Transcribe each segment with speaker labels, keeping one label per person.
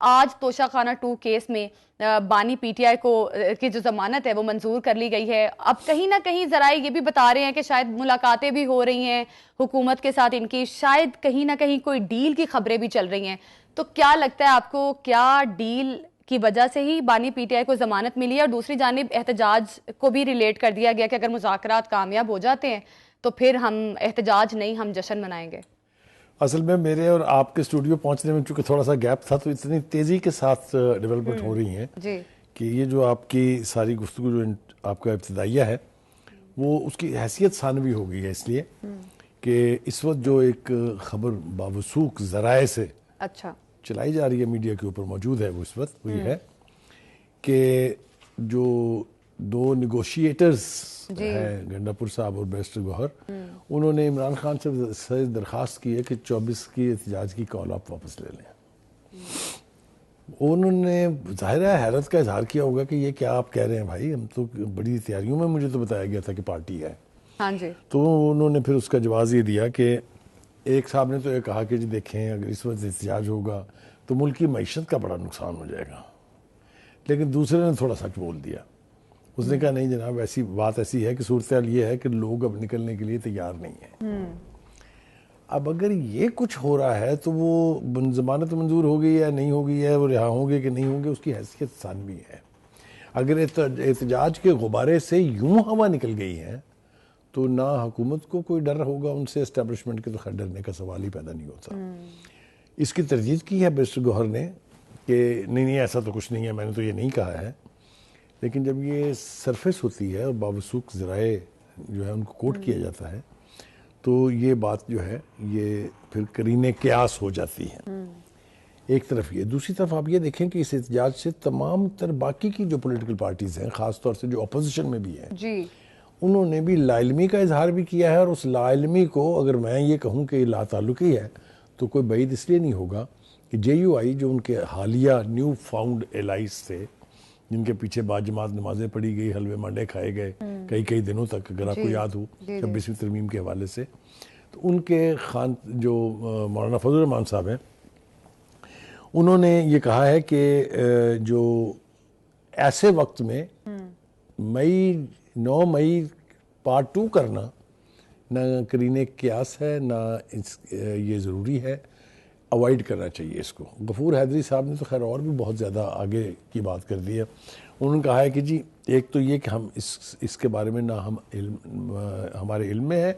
Speaker 1: آج توشہ خانہ 2 کیس میں بانی پی ٹی آئی کو کی جو ضمانت ہے وہ منظور کر لی گئی ہے. اب کہیں نہ کہیں ذرائع یہ بھی بتا رہے ہیں کہ شاید ملاقاتیں بھی ہو رہی ہیں حکومت کے ساتھ ان کی, شاید کہیں نہ کہیں کوئی ڈیل کی خبریں بھی چل رہی ہیں. تو کیا لگتا ہے آپ کو, کیا ڈیل کی وجہ سے ہی بانی پی ٹی آئی کو ضمانت ملی ہے؟ اور دوسری جانب احتجاج کو بھی ریلیٹ کر دیا گیا کہ اگر مذاکرات کامیاب ہو جاتے ہیں تو پھر ہم احتجاج نہیں, ہم جشن منائیں گے.
Speaker 2: اصل میں میرے اور آپ کے اسٹوڈیو پہنچنے میں چونکہ تھوڑا سا گیپ تھا تو اتنی تیزی کے ساتھ ڈیولپمنٹ ہو رہی ہیں کہ یہ جو آپ کی ساری گفتگو جو آپ کا ابتدائیہ ہے وہ اس کی حیثیت ثانوی ہو گئی ہے, اس لیے کہ اس وقت جو ایک خبر باوثوق ذرائع سے چلائی جا رہی ہے, میڈیا کے اوپر موجود ہے, وہ اس وقت وہی ہے کہ جو 2 نیگوشیٹرز ہیں گنڈاپور صاحب اور بیرسٹر گوہر, انہوں نے عمران خان سے درخواست کی ہے کہ 24 کی احتجاج کی کال آپ واپس لے لیں. انہوں نے ظاہر ہے حیرت کا اظہار کیا ہوگا کہ یہ کیا آپ کہہ رہے ہیں بھائی, ہم تو بڑی تیاریوں میں, مجھے تو بتایا گیا تھا کہ پارٹی ہے. تو انہوں نے پھر اس کا جواز یہ دیا کہ ایک صاحب نے تو یہ کہا کہ جی دیکھیں اگر اس وقت احتجاج ہوگا تو ملک کی معیشت کا بڑا نقصان ہو جائے گا, لیکن دوسرے نے تھوڑا سچ بول دیا. اس نے کہا نہیں جناب, ایسی بات ایسی ہے کہ صورتحال یہ ہے کہ لوگ اب نکلنے کے لیے تیار نہیں ہیں. اب اگر یہ کچھ ہو رہا ہے تو وہ ضمانت منظور ہو گئی ہے نہیں ہو گئی ہے, وہ رہا ہوں گے کہ نہیں ہوں گے, اس کی حیثیت ثانوی ہے. اگر احتجاج کے غبارے سے یوں ہوا نکل گئی ہے تو نہ حکومت کو کوئی ڈر ہوگا ان سے, اسٹیبلشمنٹ کے تو خیر ڈرنے کا سوال ہی پیدا نہیں ہوتا. اس کی تردید کی ہے بیرسٹر گوہر نے کہ نہیں ایسا تو کچھ نہیں ہے, میں نے تو یہ نہیں کہا ہے. لیکن جب یہ سرفیس ہوتی ہے اور باوثوق ذرائع جو ہے ان کو کوٹ کیا جاتا ہے تو یہ بات جو ہے یہ پھر قرینِ قیاس ہو جاتی ہے. ایک طرف یہ, دوسری طرف آپ یہ دیکھیں کہ اس احتجاج سے تمام تر باقی کی جو پولیٹیکل پارٹیز ہیں, خاص طور سے جو اپوزیشن میں بھی ہیں, انہوں نے بھی لا علمی کا اظہار بھی کیا ہے. اور اس لا علمی کو اگر میں یہ کہوں کہ لا تعلقی ہے تو کوئی بعید اس لیے نہیں ہوگا کہ جے یو آئی جو ان کے حالیہ نیو فاؤنڈ الائز تھے, جن کے پیچھے بعد جماعت نمازیں پڑھی گئی, حلوے مانڈے کھائے گئے کئی دنوں تک, اگر آپ کو یاد ہو 26ویں ترمیم کے حوالے سے, تو ان کے جو مولانا فضل الرحمان صاحب ہیں, انہوں نے یہ کہا ہے کہ جو ایسے وقت میں 9 مئی پارٹ 2 کرنا نہ قرینِ قیاس ہے نہ یہ ضروری ہے, اوائڈ کرنا چاہیے اس کو. غفور حیدری صاحب نے تو خیر اور بھی بہت زیادہ آگے کی بات کر دی ہے. انہوں نے کہا ہے کہ جی ایک تو یہ کہ ہم اس کے بارے میں نہ ہمارے علم میں ہے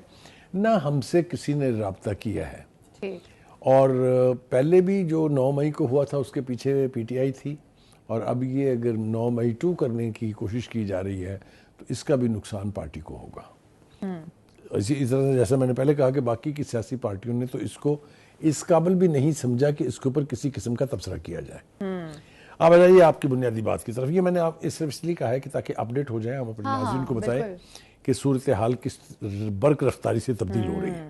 Speaker 2: نہ ہم سے کسی نے رابطہ کیا ہے, اور پہلے بھی جو 9 مئی کو ہوا تھا اس کے پیچھے پی ٹی آئی تھی, اور اب یہ اگر 9 مئی 2 کرنے کی کوشش کی جا رہی ہے تو اس کا بھی نقصان پارٹی کو ہوگا. اسی طرح جیسا میں نے پہلے کہا کہ باقی کی سیاسی پارٹیوں نے تو اس کو اس قابل بھی نہیں سمجھا کہ اس کے اوپر کسی قسم کا تبصرہ کیا جائے. اب آ جائیے آپ کی بنیادی بات کی طرف. یہ میں نے صرف اس لیے کہا ہے کہ تاکہ اپڈیٹ ہو جائیں, ہم اپنے ناظرین کو بتائیں کہ صورتحال کس برق رفتاری سے تبدیل ہو رہی ہے.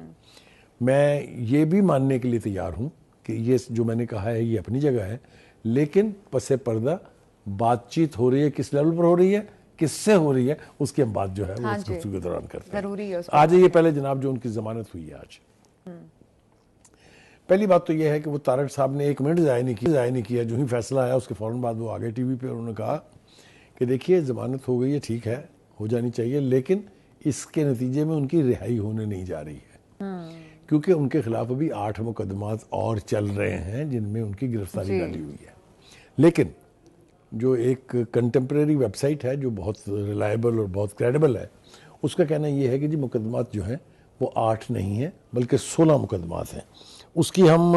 Speaker 2: میں یہ بھی ماننے کے لیے تیار ہوں کہ یہ جو میں نے کہا ہے یہ اپنی جگہ ہے, لیکن پس پردہ بات چیت ہو رہی ہے, کس لیول پر ہو رہی ہے, کس سے ہو رہی ہے, اس کی ہم بات جو ہے وہ اس گفتگو کے دوران کرتے ہیں. آ جائیے پہلے جناب جو ان کی ضمانت ہوئی ہے آج. پہلی بات تو یہ ہے کہ وہ طارق صاحب نے 1 منٹ ضائع نہیں کیا. جو ہی فیصلہ آیا اس کے فوراً بعد وہ آگے ٹی وی پہ انہوں نے کہا کہ دیکھیے ضمانت ہو گئی ہے, ٹھیک ہے, ہو جانی چاہیے, لیکن اس کے نتیجے میں ان کی رہائی ہونے نہیں جا رہی ہے, کیونکہ ان کے خلاف ابھی 8 مقدمات اور چل رہے ہیں جن میں ان کی گرفتاری ڈالی ہوئی ہے. لیکن جو ایک کنٹمپریری ویب سائٹ ہے جو بہت ریلائبل اور بہت کریڈیبل ہے, اس کا کہنا یہ ہے کہ جی مقدمات جو ہیں وہ 8 نہیں ہیں بلکہ 16 مقدمات ہیں. اس کی ہم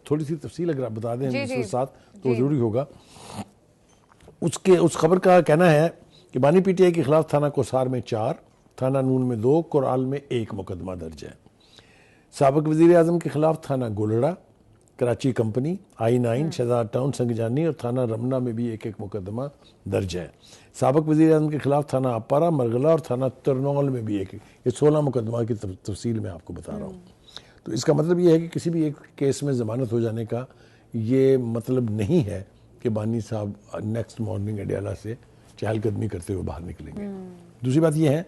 Speaker 2: تھوڑی سی تفصیل اگر آپ بتا دیں اس ساتھ تو ضروری ہوگا. اس خبر کا کہنا ہے کہ بانی پی ٹی آئی کے خلاف تھانہ کوسار میں 4, تھانہ نون میں 2, کورال میں 1 مقدمہ درج ہے. سابق وزیر اعظم کے خلاف تھانہ Golra, Karachi company, I-9, Shahzad town, Sangjani اور تھانہ رمنا میں بھی 1 مقدمہ درج ہے. سابق وزیر اعظم کے خلاف تھانہ اپارا, مرغلہ اور تھانہ ترنول میں بھی 1. یہ 16 مقدمہ کی تفصیل میں آپ کو بتا رہا ہوں. تو اس کا مطلب یہ ہے کہ کسی بھی ایک کیس میں ضمانت ہو جانے کا یہ مطلب نہیں ہے کہ بانی صاحب نیکسٹ مارننگ اڈیالہ سے چہل قدمی کرتے ہوئے باہر نکلیں گے. دوسری بات یہ ہے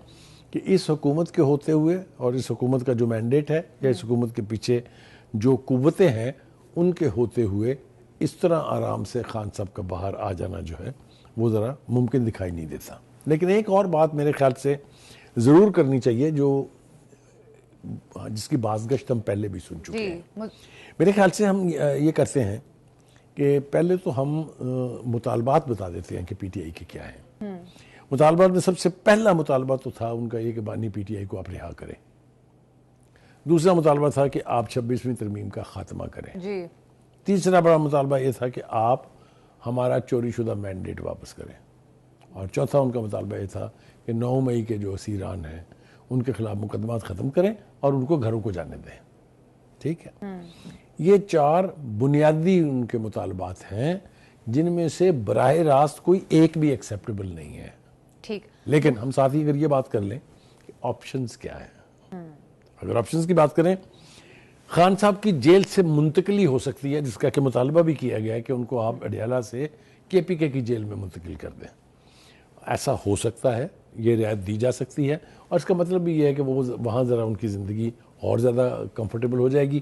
Speaker 2: کہ اس حکومت کے ہوتے ہوئے اور اس حکومت کا جو مینڈیٹ ہے یا اس حکومت کے پیچھے جو قوتیں ہیں ان کے ہوتے ہوئے اس طرح آرام سے خان صاحب کا باہر آ جانا جو ہے وہ ذرا ممکن دکھائی نہیں دیتا. لیکن ایک اور بات میرے خیال سے ضرور کرنی چاہیے جو جس کی باز گشت ہم پہلے بھی سن چکے ہیں. میرے خیال سے ہم یہ کرتے ہیں کہ پہلے تو ہم مطالبات بتا دیتے ہیں کہ پی ٹی آئی کے کیا ہیں. مطالبات میں سب سے پہلا مطالبہ تو تھا ان کا یہ کہ بانی پی ٹی آئی کو آپ رہا کریں. دوسرا مطالبہ تھا کہ آپ 26ویں ترمیم کا خاتمہ کریں. تیسرا بڑا مطالبہ یہ تھا کہ آپ ہمارا چوری شدہ مینڈیٹ واپس کریں. اور چوتھا ان کا مطالبہ یہ تھا کہ 9 مئی کے جو اسیران ہیں ان کے خلاف مقدمات ختم کریں اور ان کو گھروں کو جانے دیں. ٹھیک ہے. یہ 4 بنیادی ان کے مطالبات ہیں جن میں سے براہ راست کوئی ایک بھی ایکسیپٹیبل نہیں ہے.
Speaker 1: ٹھیک.
Speaker 2: لیکن ہم ساتھ ہی اگر یہ بات کر لیں کہ آپشنز کیا ہیں. اگر آپشنز کی بات کریں خان صاحب کی جیل سے منتقلی ہو سکتی ہے جس کا کہ مطالبہ بھی کیا گیا ہے کہ ان کو آپ اڈیالہ سے کے پی کے کی جیل میں منتقل کر دیں. ایسا ہو سکتا ہے, یہ رعایت دی جا سکتی ہے اور اس کا مطلب بھی یہ ہے کہ وہ وہاں ذرا ان کی زندگی اور زیادہ کمفرٹیبل ہو جائے گی.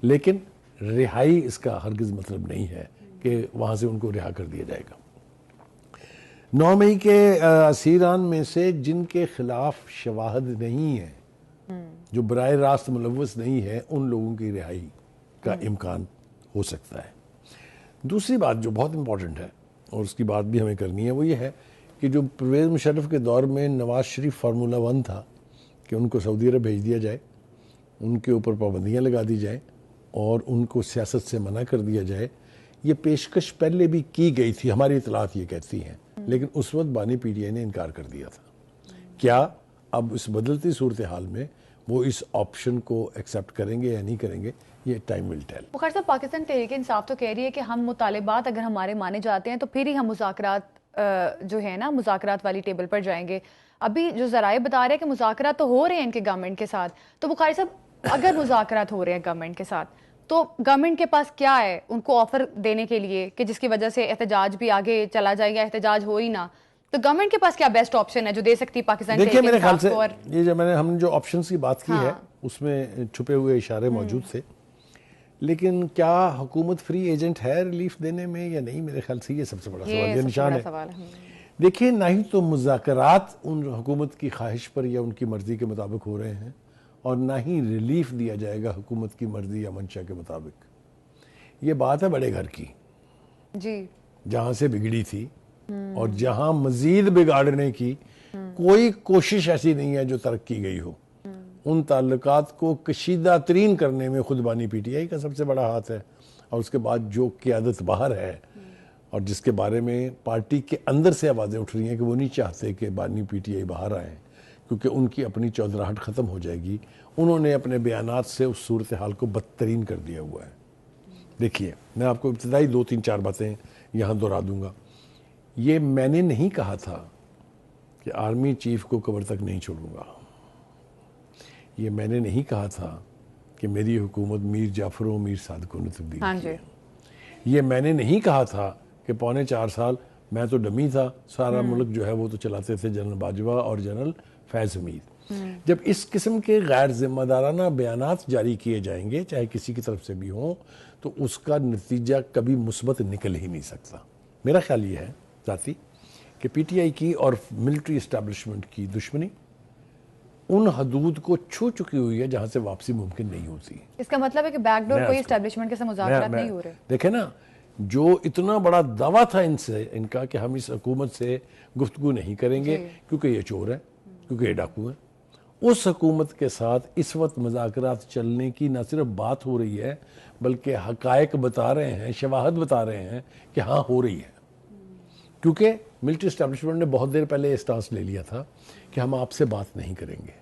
Speaker 2: لیکن رہائی اس کا ہرگز مطلب نہیں ہے کہ وہاں سے ان کو رہا کر دیا جائے گا. 9 مئی کے اسیران میں سے جن کے خلاف شواہد نہیں ہے, جو براہ راست ملوث نہیں ہے, ان لوگوں کی رہائی کا امکان ہو سکتا ہے. دوسری بات جو بہت امپورٹنٹ ہے اور اس کی بات بھی ہمیں کرنی ہے وہ یہ ہے کہ جو پرویز مشرف کے دور میں نواز شریف فارمولہ 1 تھا کہ ان کو سعودی عرب بھیج دیا جائے, ان کے اوپر پابندیاں لگا دی جائیں اور ان کو سیاست سے منع کر دیا جائے, یہ پیشکش پہلے بھی کی گئی تھی, ہماری اطلاعات یہ کہتی ہیں. لیکن اس وقت بانی پی ٹی آئی نے انکار کر دیا تھا. کیا اب اس بدلتی صورتحال میں وہ اس آپشن کو ایکسیپٹ کریں گے یا نہیں کریں گے, یہ ٹائم ول ٹیل.
Speaker 1: بخار صاحب, پاکستان تحریک انصاف تو کہہ رہی ہے کہ ہم مطالبات اگر ہمارے مانے جاتے ہیں تو پھر ہی ہم مذاکرات جو ہے نا مذاکرات والی ٹیبل پر جائیں گے. ابھی جو ذرائع بتا رہے ہیں کہ مذاکرات تو ہو رہے ہیں ان کے گورنمنٹ کے ساتھ, تو بخاری صاحب اگر مذاکرات ہو رہے ہیں گورنمنٹ کے ساتھ تو گورنمنٹ کے پاس کیا ہے ان کو آفر دینے کے لیے کہ جس کی وجہ سے احتجاج بھی آگے چلا جائے گا, احتجاج ہو ہی نہ, تو گورنمنٹ کے پاس کیا بیسٹ آپشن ہے جو دے سکتی پاکستان
Speaker 2: دیکھیے میرے خیال سے یہ جو ہم نے جو آپشنز کی بات کی ہے اس میں چھپے ہوئے اشارے موجود تھے. لیکن کیا حکومت فری ایجنٹ ہے ریلیف دینے میں یا نہیں, میرے خیال سے یہ سب سے بڑا سوال, یہ نشان ہے. دیکھیے نہ ہی تو مذاکرات ان حکومت کی خواہش پر یا ان کی مرضی کے مطابق ہو رہے ہیں اور نہ ہی ریلیف دیا جائے گا حکومت کی مرضی یا منشا کے مطابق. یہ بات ہے بڑے گھر کی
Speaker 1: جی,
Speaker 2: جہاں سے بگڑی تھی اور جہاں مزید بگاڑنے کی کوئی کوشش ایسی نہیں ہے جو ترک کی گئی ہو. ان تعلقات کو کشیدہ ترین کرنے میں خود بانی پی ٹی آئی کا سب سے بڑا ہاتھ ہے. اور اس کے بعد جو قیادت باہر ہے اور جس کے بارے میں پارٹی کے اندر سے آوازیں اٹھ رہی ہیں کہ وہ نہیں چاہتے کہ بانی پی ٹی آئی باہر آئیں کیونکہ ان کی اپنی چودراہٹ ختم ہو جائے گی, انہوں نے اپنے بیانات سے اس صورتحال کو بدترین کر دیا ہوا ہے. دیکھیے میں آپ کو ابتدائی 2-3-4 باتیں یہاں دہرا دوں گا. یہ میں نے نہیں کہا تھا کہ آرمی چیف کو قبر تک نہیں چھوڑوں گا. یہ میں نے نہیں کہا تھا کہ میری حکومت میر جعفر و میر صادق نے تبدیل کی ہے. یہ میں نے نہیں کہا تھا کہ 4.25 سال میں تو ڈمی تھا, سارا ملک جو ہے وہ تو چلاتے تھے جنرل باجوہ اور جنرل فیض حمید. جب اس قسم کے غیر ذمہ دارانہ بیانات جاری کیے جائیں گے چاہے کسی کی طرف سے بھی ہوں تو اس کا نتیجہ کبھی مثبت نکل ہی نہیں سکتا. میرا خیال یہ ہے ذاتی کہ پی ٹی آئی کی اور ملٹری اسٹیبلشمنٹ کی دشمنی ان حدود کو چھو چکی ہوئی ہے جہاں سے واپسی ممکن نہیں ہوتی.
Speaker 1: اس کا مطلب ہے کہ بیک ڈور کوئی اسٹیبلشمنٹ کے ساتھ مذاکرات نہیں ہو رہے.
Speaker 2: دیکھیں نا, جو اتنا بڑا دعویٰ تھا ان کا کہ ہم اس حکومت سے گفتگو نہیں کریں گے کیونکہ یہ چور ہیں, کیونکہ یہ ڈاکو ہیں, اس حکومت کے ساتھ اس وقت مذاکرات چلنے کی نہ صرف بات ہو رہی ہے بلکہ حقائق بتا رہے ہیں, شواہد بتا رہے ہیں کہ ہاں ہو رہی ہے. کیونکہ ملٹری اسٹیبلشمنٹ نے بہت دیر پہلے اسٹانس لے لیا تھا کہ ہم آپ سے بات نہیں کریں گے,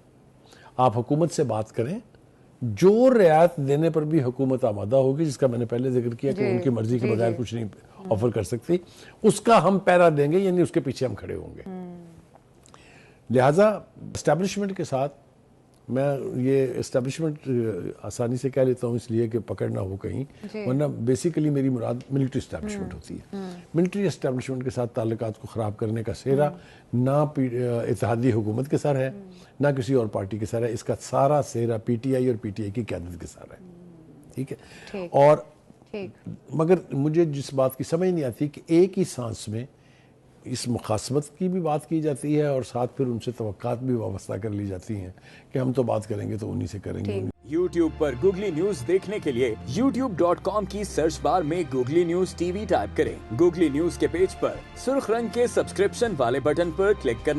Speaker 2: آپ حکومت سے بات کریں, جو رعایت دینے پر بھی حکومت آمادہ ہوگی, جس کا میں نے پہلے ذکر کیا کہ ان کی مرضی کے بغیر کچھ نہیں آفر کر سکتی, اس کا ہم پیرا دیں گے, یعنی اس کے پیچھے ہم کھڑے ہوں گے. لہٰذا اسٹیبلشمنٹ کے ساتھ میں یہ اسٹیبلشمنٹ آسانی سے کہہ لیتا ہوں اس لیے کہ پکڑنا ہو کہیں, ورنہ بیسیکلی میری مراد ملٹری اسٹیبلشمنٹ ہوتی ہے. ملٹری اسٹیبلشمنٹ کے ساتھ تعلقات کو خراب کرنے کا سہرا نہ اتحادی حکومت کے سر ہے نہ کسی اور پارٹی کے سر ہے, اس کا سارا سہرا پی ٹی آئی اور پی ٹی آئی کی قیادت کے سر ہے. ٹھیک ہے. اور مگر مجھے جس بات کی سمجھ نہیں آتی کہ ایک ہی سانس میں اس مخاصمت کی بھی بات کی جاتی ہے اور ساتھ پھر ان سے توقعات بھی وابستہ کر لی جاتی ہیں کہ ہم تو بات کریں گے تو انہی سے کریں گے.
Speaker 3: یوٹیوب پر گوگلی نیوز دیکھنے کے لیے youtube.com کی سرچ بار میں googly news T V type کریں. گوگلی نیوز کے پیج پر سرخ رنگ کے سبسکرپشن والے بٹن پر کلک کرنا